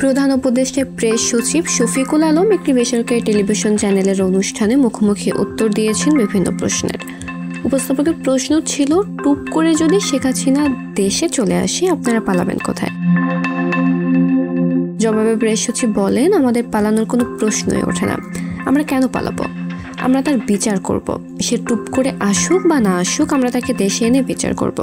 প্রধান উপদেষ্টা প্রেস সচিব শফিকুল আলম একটি বেসরকারি টেলিভিশন চ্যানেলের অনুষ্ঠানে মুখোমুখি উত্তর দিয়েছেন বিভিন্ন প্রশ্নের। উপস্থাপকের প্রশ্ন ছিল, টুপ করে যদি শেখ হাসিনা দেশে চলে আসে আপনারা পালাবেন কোথায়? জবাবে প্রেস সচিব বলেন, আমাদের পালানোর কোনো প্রশ্নই ওঠে না। আমরা কেন পালাবো? আমরা তার বিচার করব। সে টুপ করে আসুক বা না আসুক, আমরা তাকে দেশে এনে বিচার করব।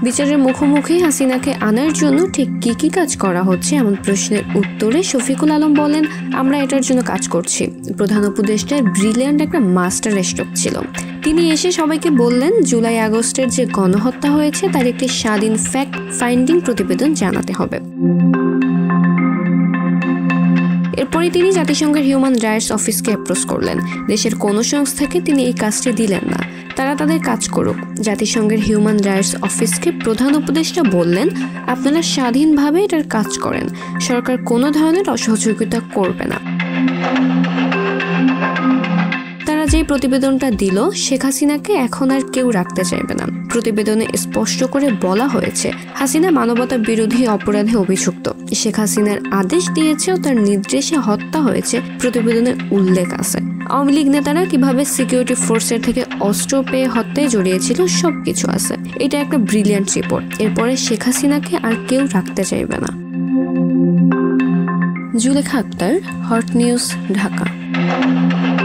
বিচারের মুখোমুখি হাসিনাকে আনার জন্য ঠিক কি কি কাজ করা হচ্ছে এমন প্রশ্নের উত্তরে শফিকুল আলম বলেন, আমরা এটার জন্য কাজ করছি। প্রধান উপদেষ্টার ব্রিলিয়ান্ট একটা মাস্টার স্ট্রোক ছিল। তিনি এসে সবাইকে বললেন, জুলাই আগস্টের যে গণহত্যা হয়েছে তার একটি স্বাধীন ফ্যাক্ট ফাইন্ডিং প্রতিবেদন জানাতে হবে। এরপরে তিনি জাতিসংঘের হিউম্যান রাইটস অফিসকে অ্যাপ্রোচ করলেন। দেশের কোনো সংস্থাকে তিনি এই কাজটি দিলেন না, তারা তাদের কাজ করুক। জাতিসংঘের হিউম্যান রাইটস অফিসকে প্রধান উপদেষ্টা বললেন, আপনারা স্বাধীনভাবে এটার কাজ করেন, সরকার কোনো ধরনের অসহযোগিতা করবে না। তারা যে প্রতিবেদনটা দিল, শেখ হাসিনাকে এখন আর কেউ রাখতে চাইবে না। প্রতিবেদনে স্পষ্ট করে বলা হয়েছে, হাসিনা মানবতা বিরোধী অপরাধে অভিযুক্ত। শেখ হাসিনার আদেশ দিয়েছে ও তার নির্দেশে হত্যা হয়েছে প্রতিবেদনে উল্লেখ আছে। আওয়ামী লীগ নেতারা কিভাবে সিকিউরিটি ফোর্সের থেকে অস্ত্র পেয়ে হত্যায় জড়িয়েছিল সবকিছু আছে। এটা একটা ব্রিলিয়ান্ট রিপোর্ট। এরপরে শেখ হাসিনাকে আর কেউ রাখতে চাইবে না। Zulekha Akter, hot news, Dhaka.